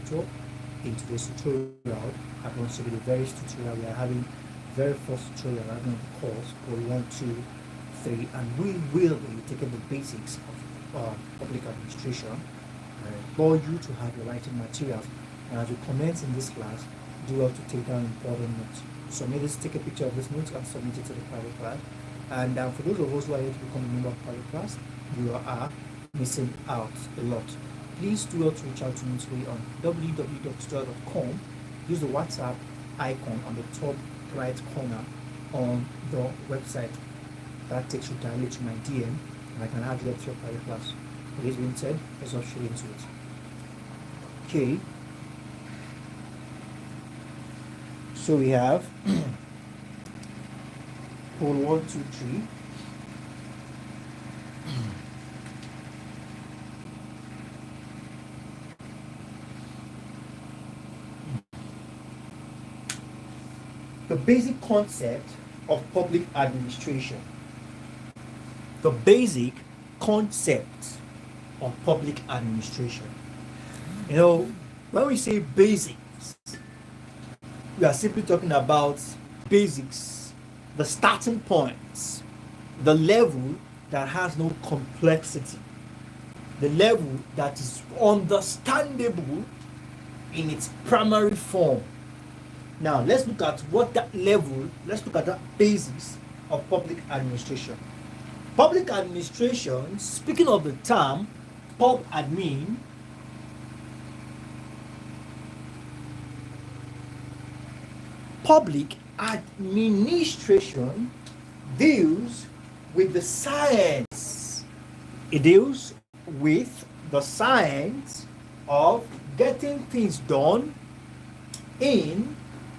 sector. In today's tutorial, I'm going to be the very tutorial we are having, very first tutorial having of the course, POL123, and we will be taking the basics of public administration. For you to have your writing materials, and as you commence in this class, do well to take down important notes. So maybe take a picture of this note and submit it to the private class. And for those of us who are yet to become a member of private class, you are missing out a lot. Please do well to reach out to me today on www.tutorial.com. Use the WhatsApp icon on the top right corner on the website. That takes you directly to my DM, and I can add you up to your private class. With this being said, let's just straight into it. Okay. So we have POL123. The basic concept of public administration. The basic concept of public administration. You know, when we say basics, we are simply talking about basics, the starting points, the level that has no complexity, the level that is understandable in its primary form. Now, let's look at what that level, let's look at that basics of public administration. Public administration, speaking of the term pub admin, public administration deals with the science. It deals with the science of getting things done in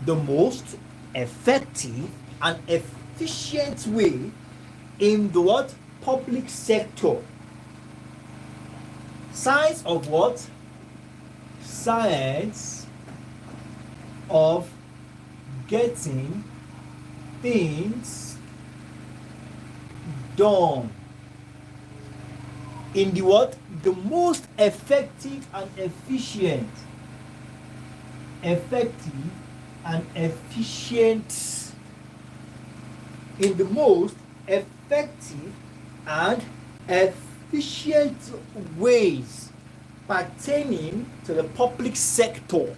the most effective and efficient way in the what? Public sector. Science of what? Science of getting things done in the what? The most effective and efficient in the most effective and efficient ways pertaining to the public sector.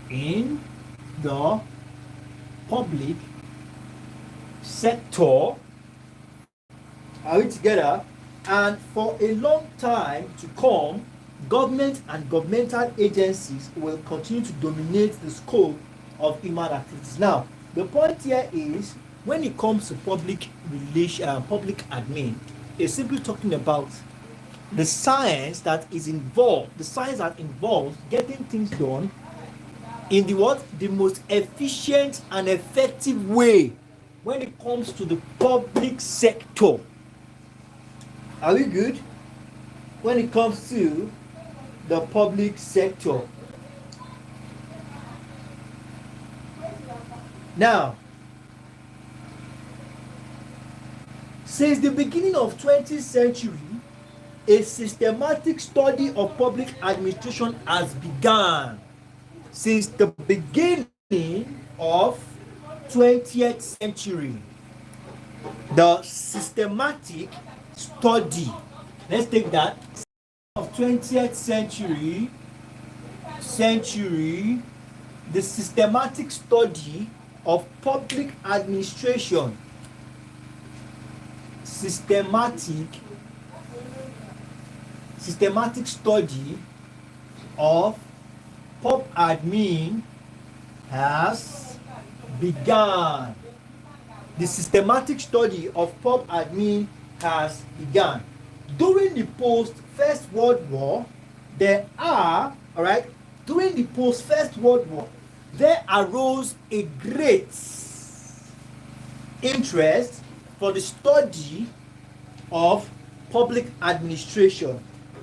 In the public sector, are we together? And for a long time to come, government and governmental agencies will continue to dominate the scope of human activities. Now, the point here is, when it comes to public admin, it's simply talking about the science that is involved, the science that involves getting things done in the what? The most efficient and effective way when it comes to the public sector. Are we good? When it comes to the public sector. Now, since the beginning of 20th century, a systematic study of public administration has begun. Since the beginning of 20th century, the systematic study, let's take that, of 20th century, the systematic study of public administration, systematic study of pub admin has begun. The systematic study of pub admin has begun. During the post-First World War, during the post-First World War, there arose a great interest for the study of public administration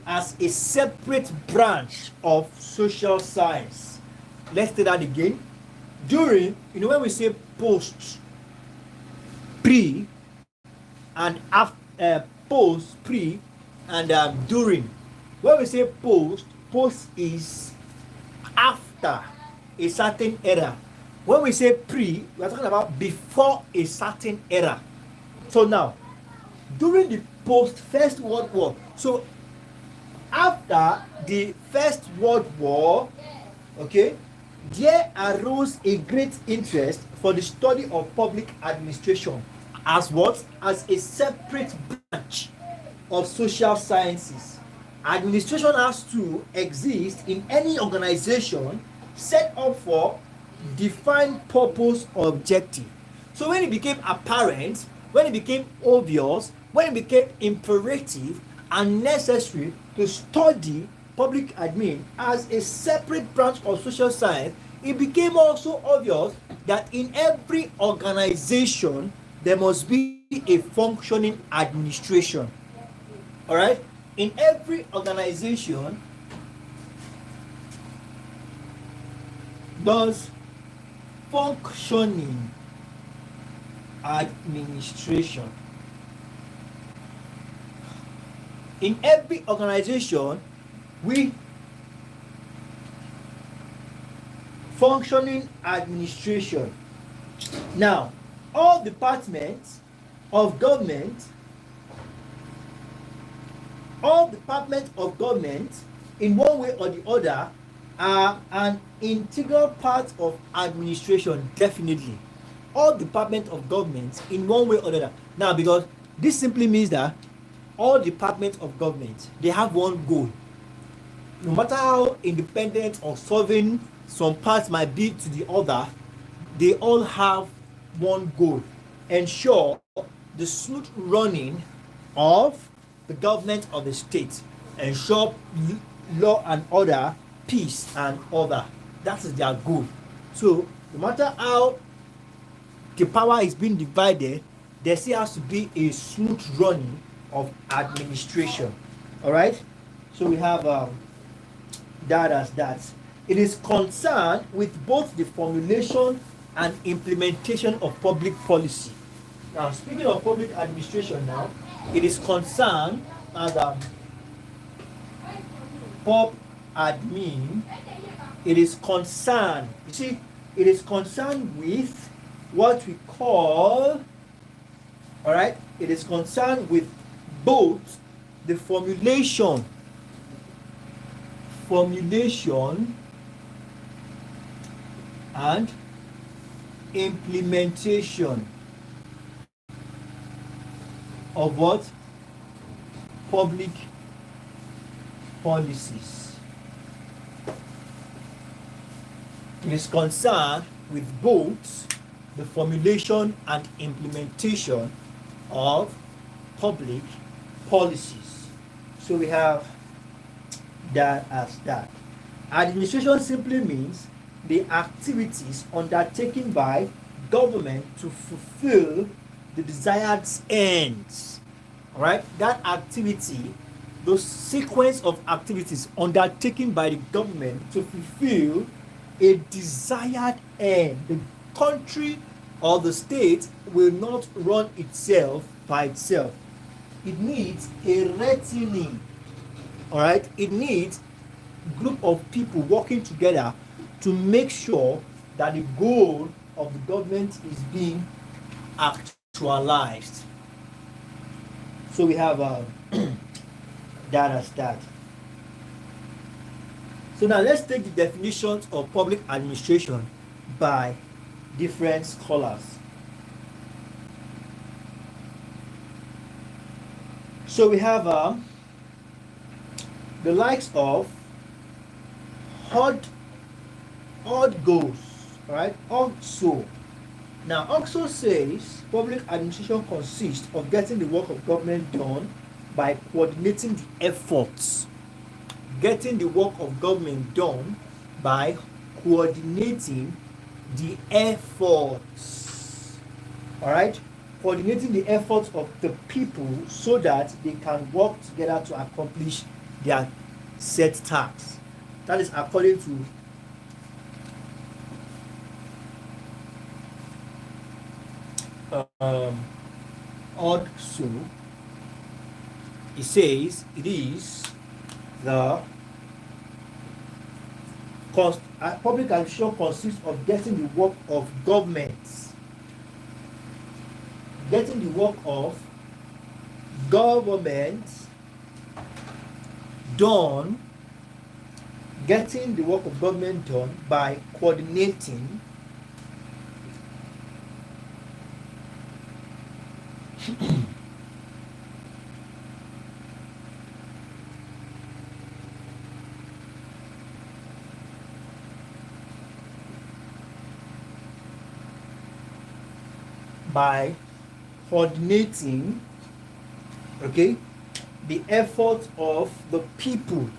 as a separate branch of social science. Let's say that again. During, when we say post, pre, and after, post, pre, and during. When we say post, post is after a certain era. When we say pre, we are talking about before a certain era. So now, during the post First World War, so after the First World War, okay, there arose a great interest for the study of public administration as what? As a separate branch of social sciences. Administration has to exist in any organization set up for defined purpose or objective. So when it became apparent, when it became obvious, when it became imperative and necessary to study public admin as a separate branch of social science, it became also obvious that in every organization there must be a functioning administration. All right? In every organization, does functioning administration. In every organization, we functioning administration. Now, all departments of government, in one way or the other are an integral part of administration. Definitely all departments of government in one way or the other. Now, because this simply means that all departments of government, they have one goal. No matter how independent or sovereign some parts might be to the other, they all have one goal: ensure the smooth running of the government of the state, ensure law and order, peace and order. That is their goal. So no matter how the power is being divided, there still has to be a smooth running of administration. All right. So we have that as that. It is concerned with both the formulation and implementation of public policy. Now, speaking of public administration, now it is concerned as pub admin. It is concerned. You see, it is concerned with what we call. All right. It is concerned with both the formulation and implementation of what? Public policies. It is concerned with both the formulation and implementation of public policies. So we have that as that. Administration simply means the activities undertaken by government to fulfill the desired ends. All right, that activity, those sequence of activities undertaken by the government to fulfill a desired end. The country or the state will not run itself by itself. It needs a retinue. All right, it needs a group of people working together to make sure that the goal of the government is being actualized. So we have that as that. So now let's take the definitions of public administration by different scholars. So we have the likes of Goes, right? Also, now also says public administration consists of getting the work of government done by coordinating the efforts. Getting the work of government done by coordinating the efforts. All right, coordinating the efforts of the people so that they can work together to accomplish their set tasks. That is according to also, it says it is The public administration consists of getting the work of governments, getting the work of government done, getting the work of government done by coordinating by coordinating, okay, the effort of the people,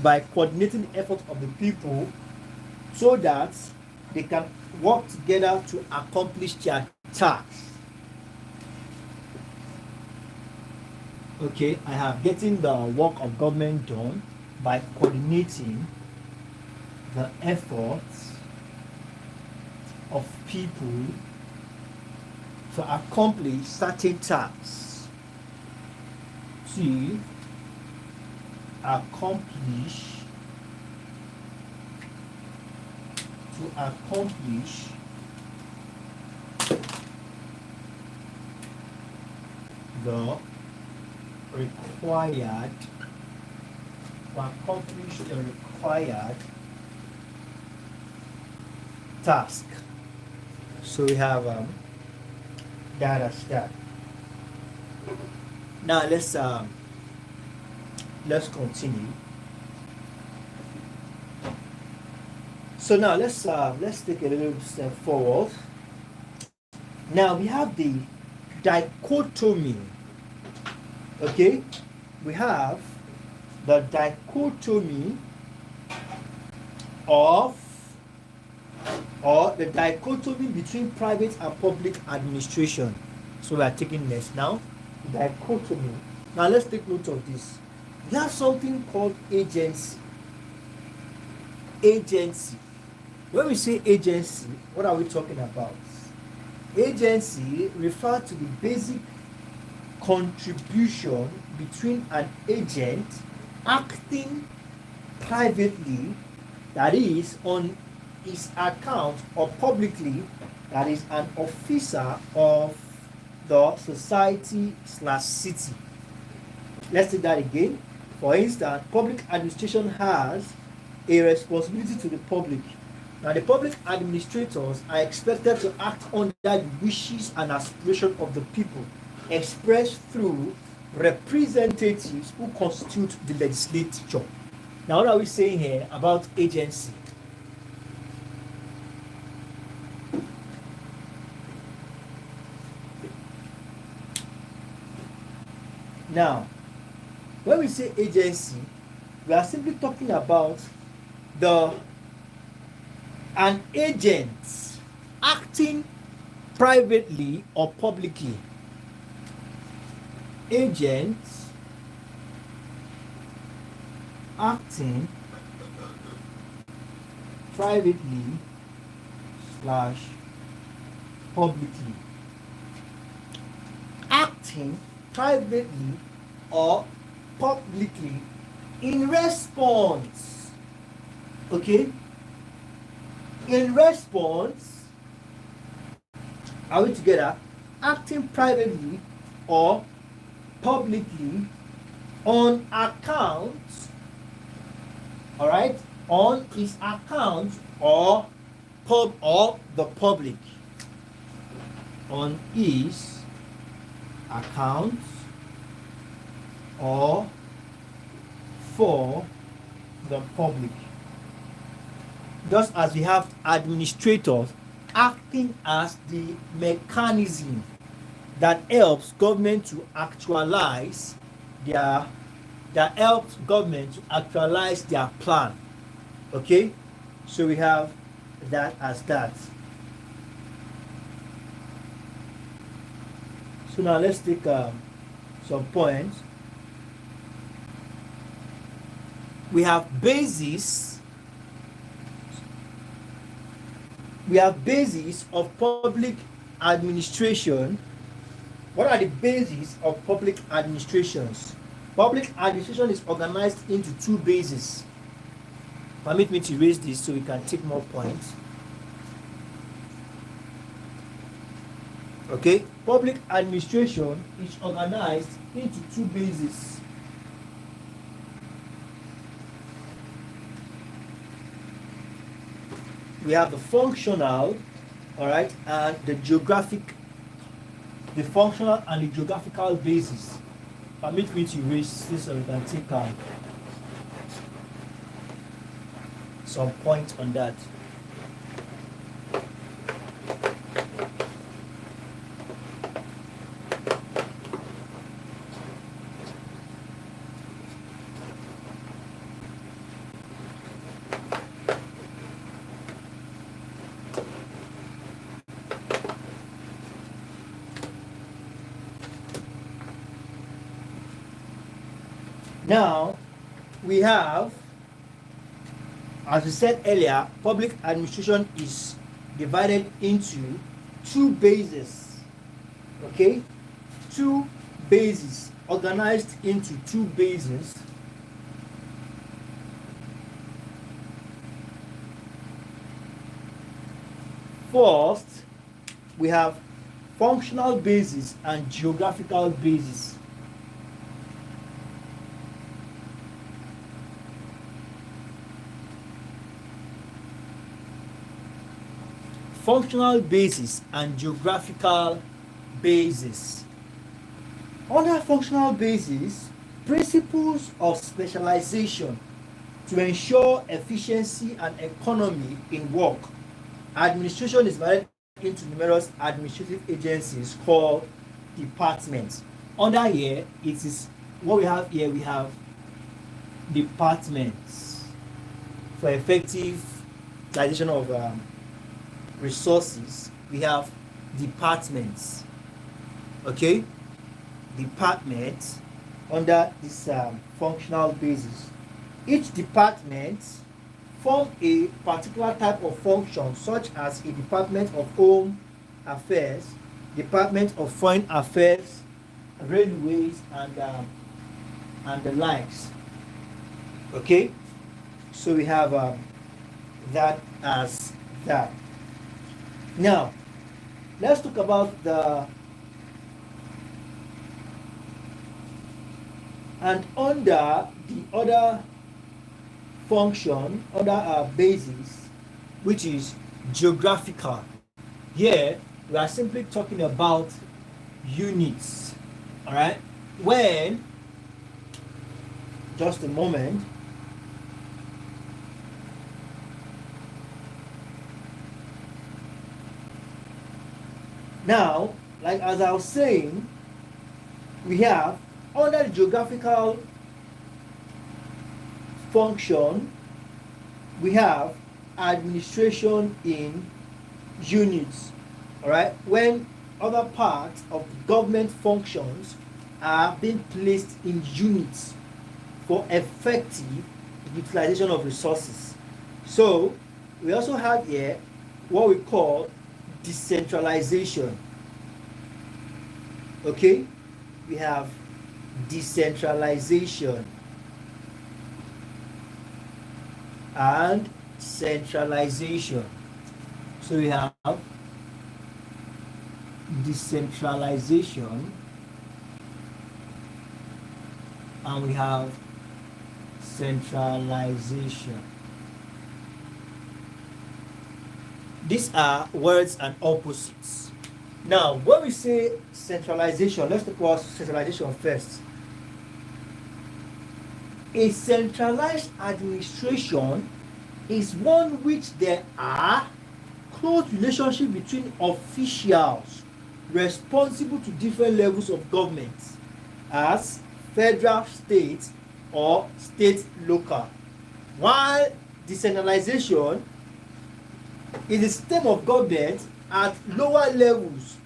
by coordinating the effort of the people so that they can work together to accomplish their tasks. Okay, I have getting the work of government done by coordinating the efforts of people to accomplish certain tasks. To accomplish the required task. So we have that as that. Now let's continue. So now let's take a little step forward. Now we have the dichotomy. Okay, we have the dichotomy between private and public administration. So we are taking next now, dichotomy. Now let's take note of this. We have something called agency. When we say agency, what are we talking about? Agency refers to the basic contribution between an agent acting privately, that is on his account, or publicly, that is an officer of the society/city. Let's take that again. For instance, public administration has a responsibility to the public. Now, the public administrators are expected to act under the wishes and aspirations of the people, expressed through representatives who constitute the legislature. Now, what are we saying here about agency? Now, when we say agency, we are simply talking about an agent acting privately or publicly. Agents acting privately / publicly. Acting privately or publicly in response. Okay? In response, are we together? Acting privately or publicly on account, all right, on his account or the public, on his account or for the public. Just as we have administrators acting as the mechanism that helps government to actualize their plan. Okay, so we have that as that. So now let's take some points. We have basis of public administration. What are the bases of public administrations? Public administration is organized into two bases. Permit me to erase this so we can take more points. Okay, public administration is organized into two bases. We have the functional, all right, and the geographic, the functional and the geographical basis. Permit me to erase this so we can take some points on that. Now, we have, as we said earlier, public administration is divided into two bases. Okay? Two bases, organized into two bases. First, we have functional basis and geographical basis. Functional basis and geographical basis. Under functional basis, principles of specialization to ensure efficiency and economy in work. Administration is divided into numerous administrative agencies called departments. Under here, it is what we have here. We have departments for effective utilization of resources. We have departments. Okay, departments under this functional basis. Each department form a particular type of function, such as a department of home affairs, department of foreign affairs, railways, and the likes. Okay, so we have that as that. Now, let's talk about the and under the other function, other basis, which is geographical. Here, we are simply talking about units. All right. When, just a moment. Now, like as I was saying, we have under the geographical function, we have administration in units. All right, when other parts of government functions are being placed in units for effective utilization of resources. So we also have here what we call decentralization. Okay, we have decentralization and centralization. So we have decentralization and we have centralization. These are words and opposites. Now, when we say centralization, let's talk about centralization first. A centralized administration is one which there are close relationship between officials responsible to different levels of government, as federal, state, or state local. While decentralization is a system of government at lower levels.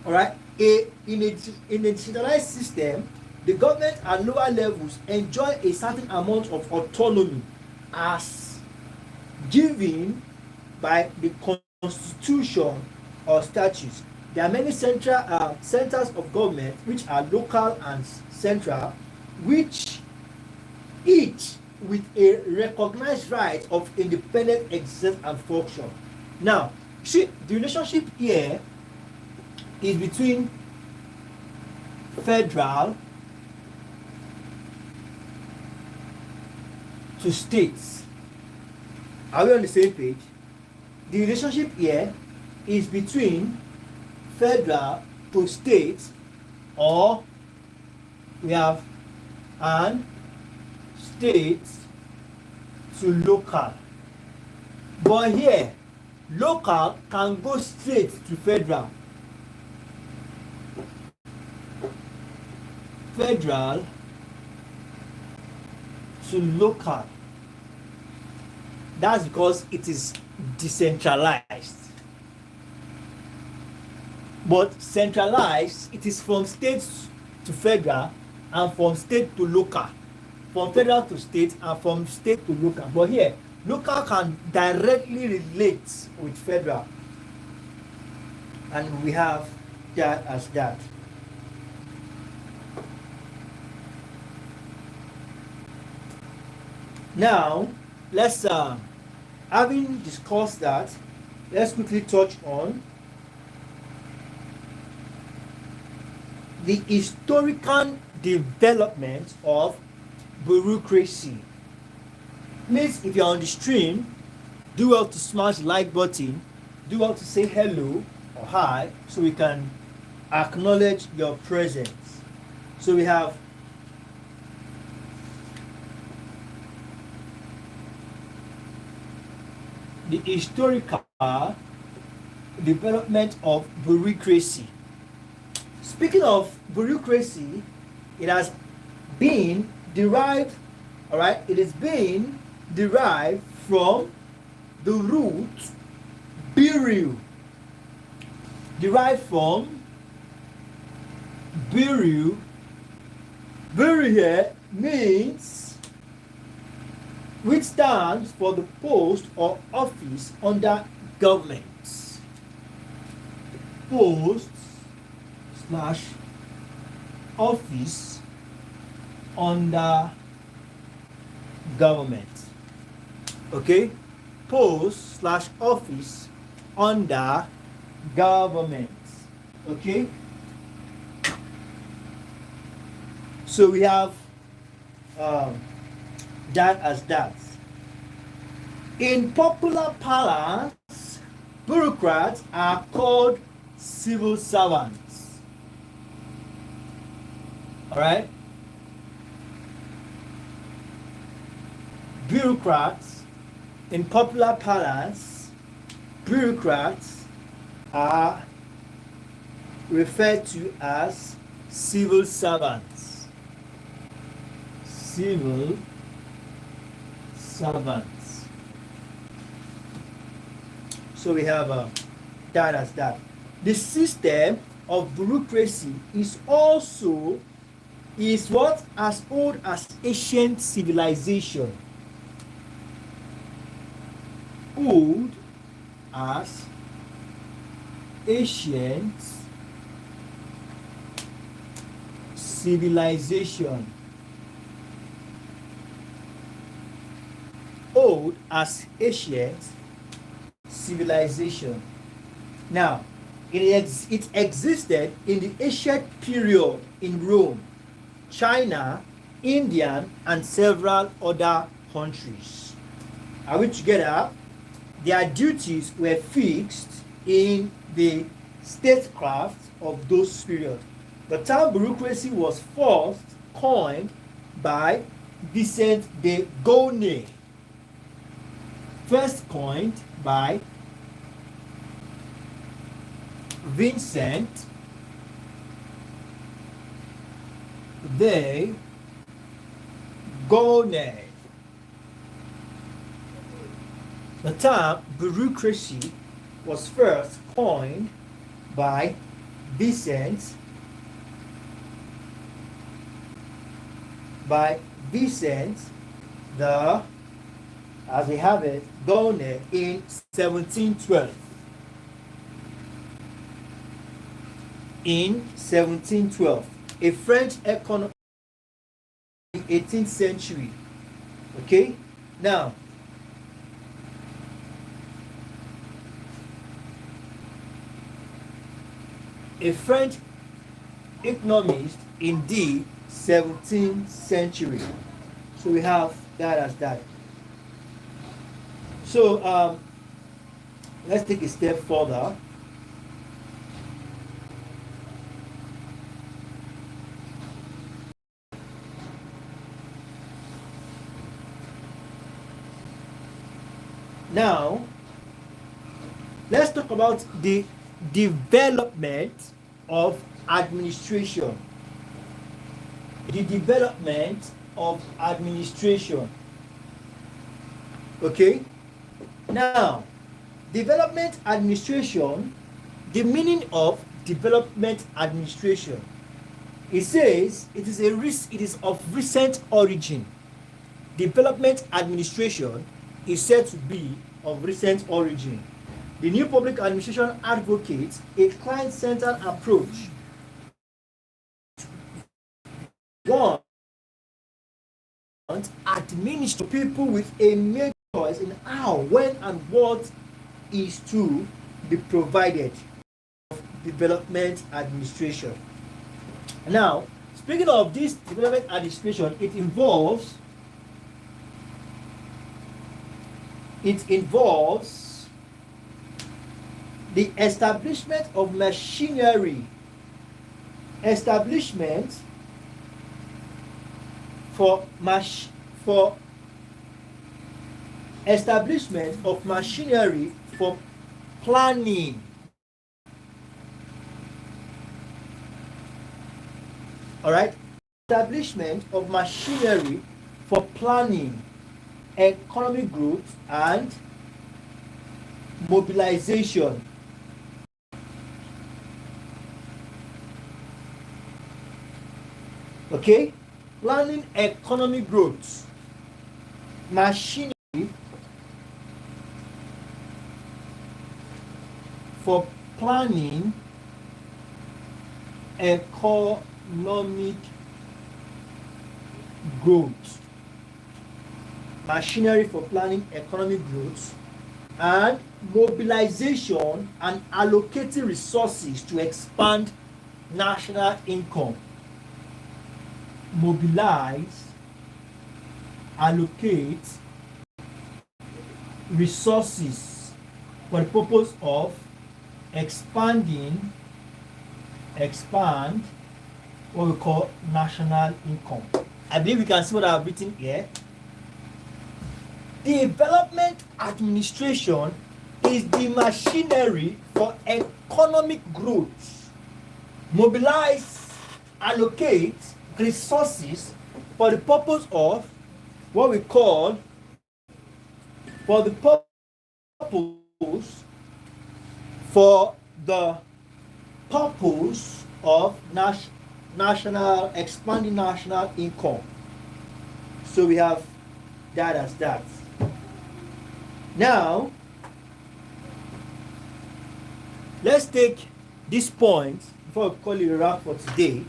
All right, in a decentralized system, the government at lower levels enjoy a certain amount of autonomy as given by the constitution or statutes. There are many centers of government which are local and central, which each with a recognized right of independent existence and function. Now, see, the relationship here is between federal to states. Are we on the same page? The relationship here is between federal to states, or we have an state to local. But here, local can go straight to federal. Federal to local. That's because it is decentralized. But centralized, it is from state to federal and from state to local. From federal to state and from state to local. But here, local can directly relate with federal. And we have that as that. Now, let's having discussed that, let's quickly touch on the historical development of bureaucracy. Please, if you're on the stream, do well to smash the like button, do well to say hello or hi so we can acknowledge your presence. So we have the historical development of bureaucracy. Speaking of bureaucracy, it has been derived, all right, it is being derived from the root bureau, derived from bureau. Bureau here means, which stands for the post or office under government. Post slash office under government. Okay? Post slash office under government. Okay? So we have that as that. In popular parlance, bureaucrats are called civil servants. Alright? Bureaucrats, in popular parlance, bureaucrats are referred to as civil servants. Civil servants. So we have that as that. The system of bureaucracy is also what as old as ancient civilization. Old as ancient civilization. Old as ancient civilization. Now, it existed in the ancient period in Rome, China, India, and several other countries. Are we together? Their duties were fixed in the statecraft of those periods. The term bureaucracy was first coined by Vincent de Gaulle. First coined by Vincent de Gaulle. The term bureaucracy was first coined by Vincent the, as we have it, Gaulle in 1712. In 1712, a French economist 18th century. Okay, now a French economist in the 17th century. So we have that as that. So let's take a step further. Now, let's talk about the development of administration. The development of administration. Okay? Now, development administration, the meaning of development administration. It says it is of recent origin. Development administration is said to be of recent origin. The new public administration advocates a client-centered approach. One administer people with a major choice in how, when, and what is to be provided. Development administration. Now, speaking of this development administration, it involves the establishment of machinery, establishment for establishment of machinery for planning. All right, establishment of machinery for planning, economic growth, and mobilization. Okay, planning, economic growth, machinery for planning, economic growth, machinery for planning, economic growth, and mobilization and allocating resources to expand national income. Mobilize, allocate resources for the purpose of expand what we call national income. I believe you can see what I've written here. Development administration is the machinery for economic growth. Mobilize, allocate resources for the purpose of what we call for the purpose of national expanding national income. So we have that as that. Now let's take this point before we call it a wrap for today.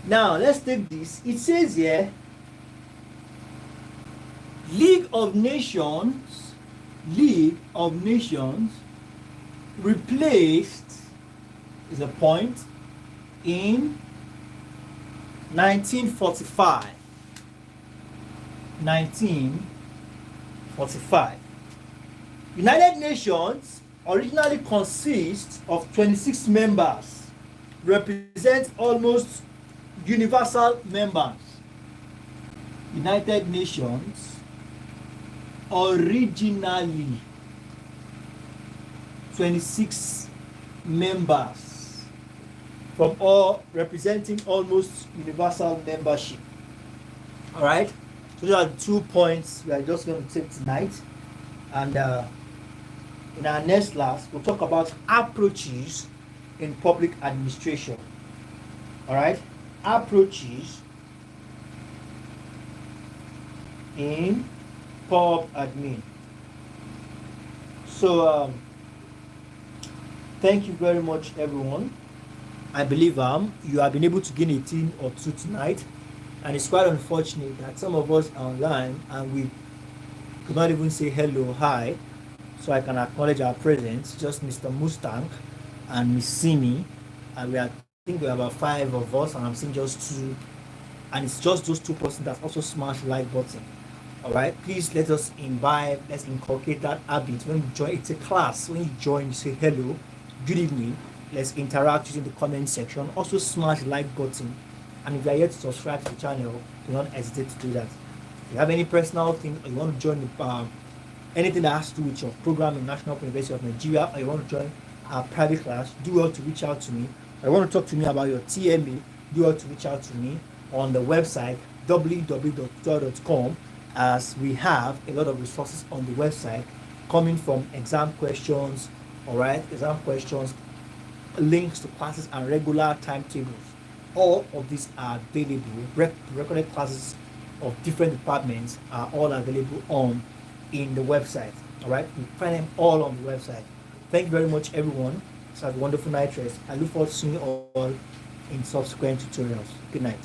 Now let's take this. It says here, League of Nations replaced is a point in 1945. 1945. United Nations originally consists of 26 members, represent almost universal members. United Nations originally 26 members from all representing almost universal membership. All right, so those are the 2 points we are just going to take tonight, and in our next class we'll talk about approaches in public administration. All right, approaches in pub admin. So thank you very much, everyone. I believe you have been able to gain a thing or two tonight, and it's quite unfortunate that some of us are online and we could not even say hello, hi, so I can acknowledge our presence. Just Mr. Mustang and Miss Simi, and I think we are about 5 of us, and I'm seeing just 2, and it's just those 2 persons that also smash the like button. All right, please let us imbibe, let's inculcate that habit. When you join, it's a class. When you join, you say hello, good evening. Let's interact using the comment section. Also smash the like button, and if you are yet to subscribe to the channel, do not hesitate to do that. If you have any personal thing, or you want to join the anything that has to do with your program in National University of Nigeria, or you want to join our private class, do well to reach out to me. Or you want to talk to me about your TMA, do well to reach out to me on the website www.tutor.com, as we have a lot of resources on the website coming from exam questions, all right, exam questions, links to classes and regular timetables. All of these are available. Recorded classes of different departments are all available on in the website. All right, you find them all on the website. Thank you very much, everyone. It's a wonderful night rest. I look forward to seeing you all in subsequent tutorials. Good night.